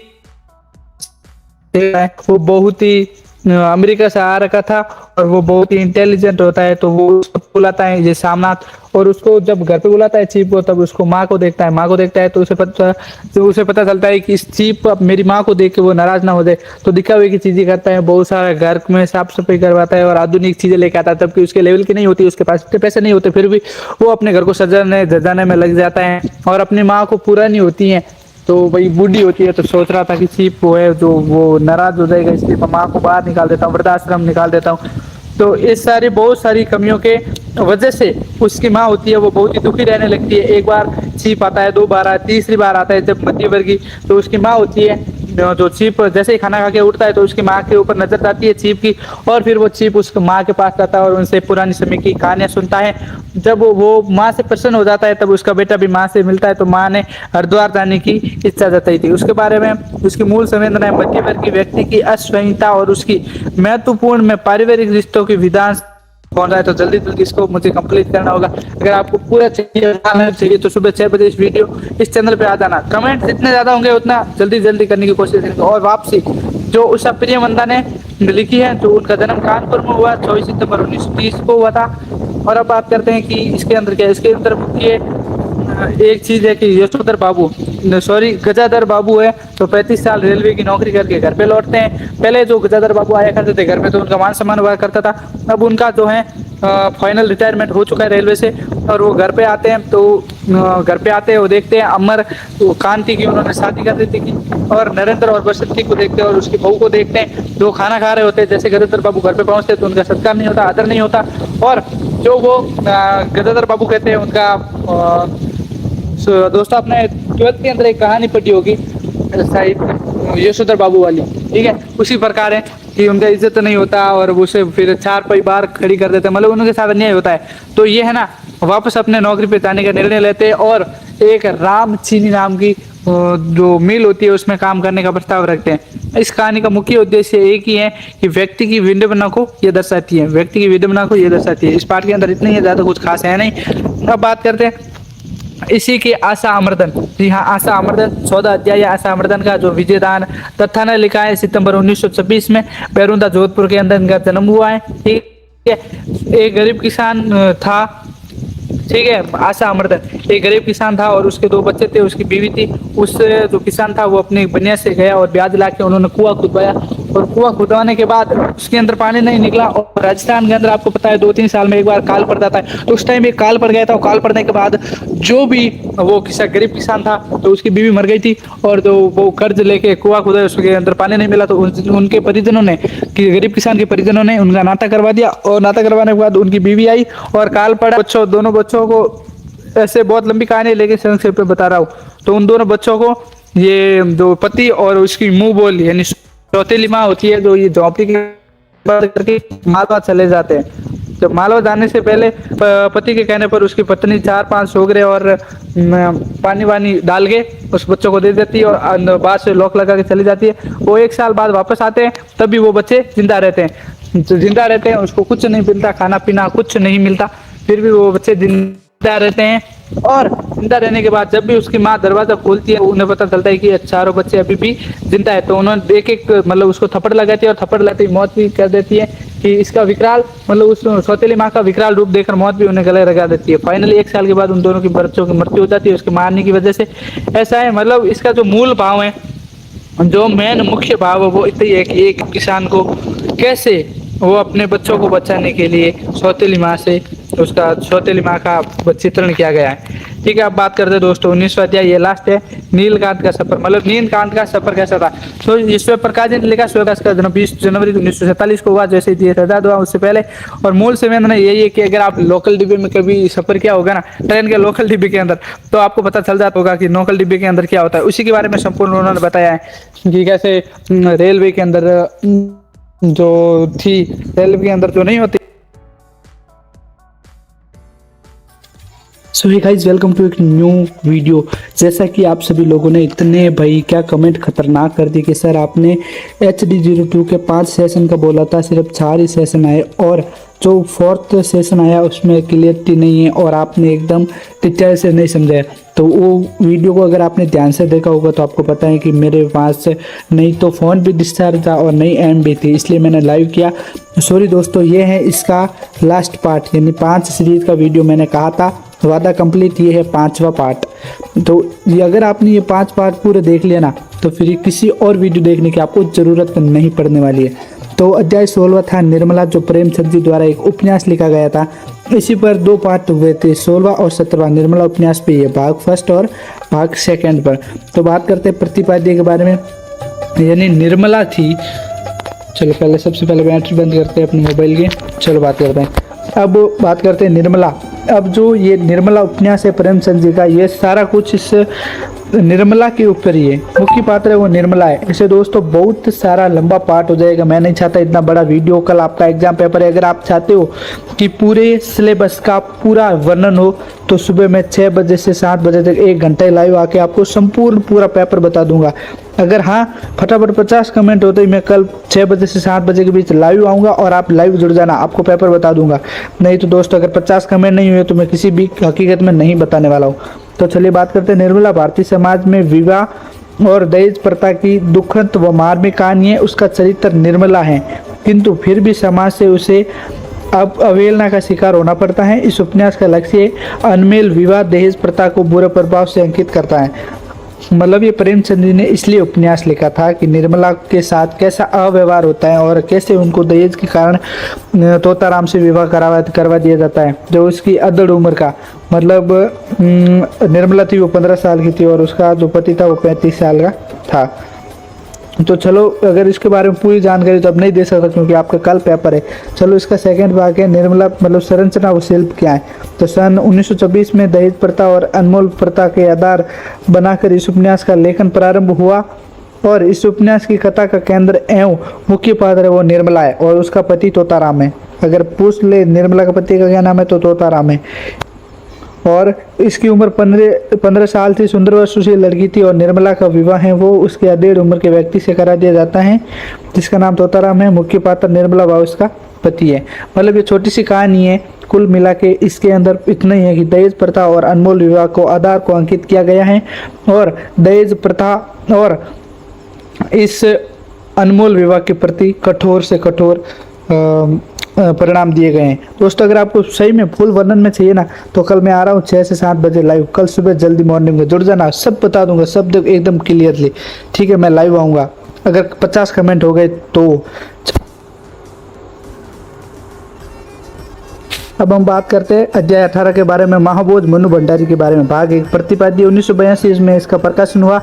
है वो बहुत ही अमेरिका से आ रखा था और वो बहुत ही इंटेलिजेंट होता है। तो वो उसको बुलाता है ये सामनाथ, और उसको जब घर पे बुलाता है चीफ को, तब उसको माँ को देखता है तो उसे पता चलता है कि इस चीफ अब मेरी माँ को देख के वो नाराज ना हो जाए, तो दिखावे की चीजें करता है, बहुत सारा घर में साफ सफाई करवाता है और आधुनिक चीजें लेके आता है, तब कि उसके लेवल की नहीं होती, उसके पास इतने पैसे नहीं होते, फिर भी वो अपने घर को सजाने में लग जाता है। और अपनी माँ को पूरा नहीं होती है, तो वही बूढ़ी होती है, तो सोच रहा था कि चीफ वो है जो वो नाराज हो जाएगा, इसलिए मैं माँ को बाहर निकाल देता हूँ, वृद्धाश्रम निकाल देता हूँ। तो इस सारी बहुत सारी कमियों के वजह से उसकी माँ होती है वो बहुत ही दुखी रहने लगती है। एक बार चीफ आता है, 2 बार आता है, तीसरी बार आता है जब मध्यवर्गीय, तो उसकी माँ होती है जो चीफ जैसे ही खाना खा के उठता है तो उसकी माँ के ऊपर नजर जाती है चीफ की, और फिर वो चीफ उसकी माँ के पास जाता है और उनसे पुरानी समय की कहानियां सुनता है। जब वो माँ से प्रसन्न हो जाता है तब उसका बेटा भी माँ से मिलता है, तो माँ ने हरिद्वार जाने की इच्छा जताई थी। उसके बारे में उसकी मूल संवेदना है मध्यवर्गीय व्यक्ति की असंहिता और उसकी महत्वपूर्ण में पारिवारिक रिश्तों की विधान कौन रहा है। तो जल्दी जल्दी इसको मुझे कंप्लीट करना होगा। अगर आपको पूरा चाहिए तो सुबह 6 बजे इस वीडियो इस चैनल पे आ जाना। कमेंट जितने ज्यादा होंगे उतना जल्दी जल्दी करने की कोशिश करेंगे। और वापसी जो उषा प्रियमंदा ने लिखी है, जो उनका जन्म कानपुर में हुआ 24 सितंबर 1930 को हुआ था। और अब बात करते हैं कि इसके अंदर क्या है। इसके अंदर मुख्य एक चीज है कि गजाधर बाबू है, तो 35 साल रेलवे की नौकरी करके घर पे लौटते हैं। पहले जो गजाधर बाबू आया करते थे घर पे तो उनका मान सम्मान हुआ करता था, अब उनका जो है फाइनल रिटायरमेंट हो चुका है रेलवे से, और वो घर पे आते हैं। तो घर पे आते हैं, वो देखते हैं अमर कांति की उन्होंने शादी कर दी थी, और नरेंद्र और बसंती को देखते हैं और उसकी बहू को देखते हैं जो खाना खा रहे होते हैं। जैसे गजाधर बाबू घर पे पहुंचते हैं तो उनका सत्कार नहीं होता, आदर नहीं होता, और जो वो गजाधर बाबू कहते हैं उनका दोस्तों आपने 12th के अंदर एक कहानी पढ़ी होगी शायद यशोधर बाबू वाली, ठीक है, उसी प्रकार है कि उनका इज्जत नहीं होता और उसे फिर 4 बार खड़ी कर देते हैं, मतलब उनके साथ अन्याय होता है। तो ये है ना, वापस अपने नौकरी पे जाने का निर्णय लेते हैं और एक राम चीनी नाम की जो मिल होती है उसमें काम करने का प्रस्ताव रखते हैं। इस कहानी का मुख्य उद्देश्य एक ही है कि व्यक्ति की विडंबना को ये दर्शाती है। इस पाठ के अंदर इतनी ही ज्यादा कुछ खास है नहीं। अब बात करते हैं इसी के आशा अमरदन। जी हाँ, आशा अमरदन 14 अध्याय आशा अमरदन का जो विजयदान तथा ने लिखा है सितंबर 1926 में पैरुंदा जोधपुर के अंदर इनका जन्म हुआ है। ठीक एक गरीब किसान था, ठीक है, आशा अमरदन। एक गरीब किसान था और उसके दो बच्चे थे, उसकी बीवी थी। उस जो किसान था वो अपनी बनिया से गया और ब्याज ला के उन्होंने कुआं खुदवाया, और कुआं खुदवाने के बाद उसके अंदर पानी नहीं निकला। और राजस्थान के अंदर आपको पता है 2-3 साल में एक बार काल पड़ जाता है, तो उस टाइम एक काल पड़ गया था। और काल पड़ने के बाद जो भी वो गरीब किसान था तो उसकी बीवी मर गई थी, और जो वो कर्ज लेके कुआं खुदा उसके अंदर पानी नहीं मिला, तो उनके परिजनों ने, कि गरीब किसान के परिजनों ने उनका नाता करवा दिया। और नाता करवाने के बाद उनकी बीवी आई और काल पड़ा। दोनों बच्चों को, ऐसे बहुत लंबी कहानी है लेकिन संक्षेप में बता रहा हूँ, तो उन दोनों बच्चों को ये जो पति और उसकी मुंह बोल यानी सौतेली माँ होती है, जो ये झोंपड़ी के बंद करके मालवा चले जाते हैं। जब मालवा जाने से पहले पति के कहने पर उसकी पत्नी 4-5 सोगरे और पानी वानी डाल के उस बच्चों को दे देती है, और बाद से लॉक लगा के चली जाती है। वो 1 साल बाद वापस आते हैं, तब भी वो बच्चे जिंदा रहते हैं, उसको कुछ नहीं मिलता, खाना पीना कुछ नहीं मिलता, फिर भी वो बच्चे जिंदा रहते हैं। और जिंदा रहने के बाद जब भी उसकी माँ दरवाजा खोलती है, उन्हें पता चलता है कि चारों बच्चे अभी भी जिंदा है, तो उन्होंने एक मतलब उसको थप्पड़ लगाती है, और थप्पड़ लगाते ही मौत भी कर देती है। कि इसका विकराल मतलब उस सौतेली माँ का विकराल रूप देखकर मौत भी उन्हें गले लगा देती है। फाइनली 1 साल के बाद उन दोनों की बच्चों की मृत्यु हो जाती है उसके मारने की वजह से। ऐसा है, मतलब इसका जो मूल भाव है, जो मेन मुख्य भाव है, वो इतना ही है कि एक किसान को कैसे वो अपने बच्चों को बचाने के लिए सौतेली माँ से, उसका सौतेली माँ का चित्रण किया गया है। ठीक है, अब बात करते हैं दोस्तों 19वां अध्याय, ये लास्ट है, नीलकांत का सफर। मतलब नीलकांत का सफर कैसा था? तो ईश्वर प्रकाश जी ने लिखा, सूर्यप्रकाश का जन्म 20 जनवरी 1947 को हुआ, जैसे ही आजाद हुआ उससे पहले। और मूल संवेदना यही है कि अगर आप लोकल डिब्बे में कभी सफर किया होगा ना, ट्रेन के लोकल डिब्बे के अंदर, तो आपको पता चल जाता होगा कि लोकल डिब्बे के अंदर क्या होता है। उसी के बारे में संपूर्ण उन्होंने बताया है कि कैसे रेलवे के अंदर जो थी, रेलवे के अंदर जो नहीं होती। सो हे गाइस, वेलकम टू एक न्यू वीडियो। जैसा कि आप सभी लोगों ने इतने भाई क्या कमेंट खतरनाक कर दिए कि सर आपने HD02 के 5 सेशन का बोला था, सिर्फ 4 ही सेशन आए, और जो 4th सेशन आया उसमें क्लियरिटी नहीं है, और आपने एकदम डिटेल से नहीं समझाया। तो वो वीडियो को अगर आपने ध्यान से देखा होगा तो आपको पता है कि मेरे पास नहीं तो फ़ोन भी डिस्चार्ज था और नई एम भी थी, इसलिए मैंने लाइव किया। सॉरी दोस्तों, ये है इसका लास्ट पार्ट, यानी 5 सीरीज का वीडियो। मैंने कहा था वादा कंप्लीट, ये है 5वां पार्ट। तो ये अगर आपने ये 5 पार्ट पूरे देख लिया ना, तो फिर किसी और वीडियो देखने की आपको ज़रूरत नहीं पड़ने वाली है। तो अध्याय 16 था निर्मला, जो प्रेमचंद जी द्वारा एक उपन्यास लिखा गया था। इसी पर 2 पार्ट हुए थे, 16वां और 17वां निर्मला उपन्यास पे, ये भाग 1 और भाग 2 पर। तो बात करते हैं प्रतिपाद्य के बारे में, यानी निर्मला थी। चलो पहले सबसे पहले बैटरी बंद करते हैं अपने मोबाइल की, चलो बात करते हैं। अब बात करते हैं निर्मला। अब जो ये निर्मला उपन्यास है प्रेमचंद जी का, ये सारा कुछ इस निर्मला के ऊपर ही है, मुख्य पात्र है वो निर्मला है। ऐसे दोस्तों बहुत सारा लंबा पार्ट हो जाएगा, मैं नहीं चाहता इतना बड़ा वीडियो। कल आपका एग्जाम पेपर है, अगर आप चाहते हो कि पूरे सिलेबस का पूरा वर्णन हो, तो सुबह मैं 6 बजे से 7 बजे तक 1 घंटे लाइव आके आपको संपूर्ण पूरा पेपर बता दूंगा। अगर हाँ फटाफट 50 कमेंट होते ही मैं कल 6 बजे से 7 बजे के बीच लाइव आऊँगा, और आप लाइव जुड़ जाना, आपको पेपर बता दूंगा। नहीं तो दोस्तों अगर 50 कमेंट नहीं हुए तो मैं किसी भी हकीकत में नहीं बताने वाला हूँ। तो चलिए बात करते हैं निर्मला। भारतीय समाज में विवाह और दहेज प्रथा की दुखद व मार्मिक कहानी है। उसका चरित्र निर्मला है, किंतु फिर भी समाज से उसे अब अवहेलना का शिकार होना पड़ता है। इस उपन्यास का लक्ष्य अनमेल विवाह दहेज प्रथा को बुरे प्रभाव से अंकित करता है। मतलब ये प्रेमचंद जी ने इसलिए उपन्यास लिखा था कि निर्मला के साथ कैसा अव्यवहार होता है और कैसे उनको दहेज के कारण तोताराम से विवाह करवा दिया जाता है, जो उसकी अधड़ उम्र का, मतलब निर्मला थी वो 15 साल की थी और उसका जो पति था वो 35 साल का था। तो चलो अगर इसके बारे में पूरी जानकारी तो अब नहीं दे सकता क्योंकि आपका कल पेपर है। चलो इसका 2nd भाग है निर्मला मतलब संरचना व शिल्प क्या है। तो सन 1924 में दहेज प्रथा और अनमोल प्रथा के आधार बनाकर इस उपन्यास का लेखन प्रारंभ हुआ, और इस उपन्यास की कथा का केंद्र एवं मुख्य पात्र है वो निर्मला है और उसका पति तोताराम है। अगर पूछ ले निर्मला का पति का क्या नाम है तो तोताराम है, और इसकी उम्र 15 साल थी, सुंदर व सुशील लड़की थी, और निर्मला का विवाह है वो उसके 1.5 उम्र के व्यक्ति से करा दिया जाता है जिसका नाम तोताराम है। मुख्य पात्र निर्मला व उसका पति है। मतलब ये छोटी सी कहानी है, कुल मिला के इसके अंदर इतना ही है कि दहेज प्रथा और अनमोल विवाह को आधार को अंकित किया गया है, और दहेज प्रथा और इस अनमोल विवाह के प्रति कठोर से कठोर परिणाम दिए गए हैं। दोस्तों अगर आपको सही में फुल वर्णन में चाहिए ना तो कल मैं आ रहा हूँ 6 से 7 बजे लाइव। कल सुबह जल्दी मॉर्निंग में जुड़ जाना, सब बता दूंगा, सब एकदम क्लियरली। ठीक है, मैं लाइव आऊँगा। अगर 50 कमेंट हो गए तो। अब हम बात करते हैं अध्याय 18 के बारे में, महाभोज मनु भंडारी के बारे में। भाग 1, प्रतिपाद्य 1982 में इसका प्रकाशन हुआ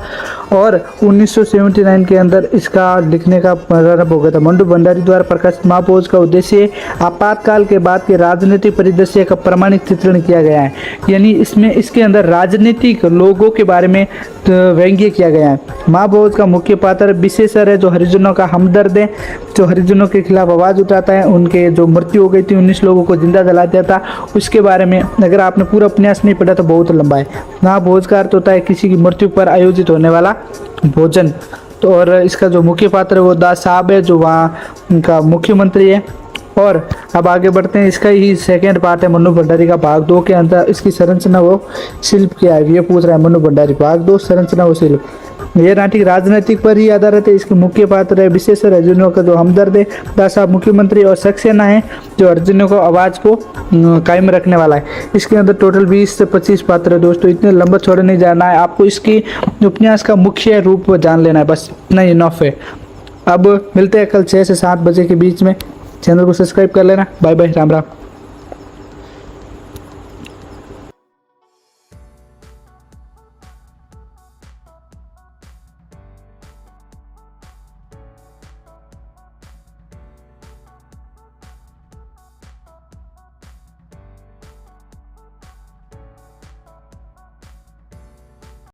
और 1979 के अंदर इसका लिखने का प्रारंभ हो गया था। मनु भंडारी द्वारा प्रकाशित महाभोज का उद्देश्य आपातकाल के बाद के राजनीतिक परिदृश्य का प्रमाणिक चित्रण किया गया है। यानी इसके अंदर राजनीतिक लोगों के बारे में व्यंग्य किया गया है। महाभोज का मुख्य पात्र विशेषर है जो हरिजनों का हमदर्द है, जो हरिजनों के खिलाफ आवाज उठाता है। उनके जो मृत्यु हो गई थी 19 लोगों को जिंदा जला दिया था, उसके बारे में अगर आपने पूरा उपन्यास नहीं पढ़ा तो बहुत लंबा है। महाभोज का अर्थ होता है किसी की मृत्यु पर आयोजित होने वाला भोजन। तो और इसका जो मुख्य पात्र है वो दास साहब है जो वहाँ उनका मुख्यमंत्री है। और अब आगे बढ़ते हैं, इसका ही सेकेंड पार्ट है मनु भंडारी का। भाग 2 के अंदर इसकी संरचना वो शिल्प क्या है ये पूछ रहा है मनु भंडारी। भाग 2 संरचना वो शिल्प। यह नाटक राजनीतिक पर ही आधारित है। इसके मुख्य पात्र है विशेषकर अर्जुनों का जो हमदर्द है, दास साहब मुख्यमंत्री, और सक्सेना है जो अर्जुनों को आवाज को कायम रखने वाला है। इसके अंदर टोटल 20 से 25 पात्र है। दोस्तों इतने लंबा छोड़ नहीं जाना है, आपको इसकी उपन्यास का मुख्य रूप जान लेना है, बस इतना ही इनफ है। अब मिलते हैं कल 6 से 7 बजे के बीच में। चैनल को सब्सक्राइब कर लेना। Bye bye, Ram Ram.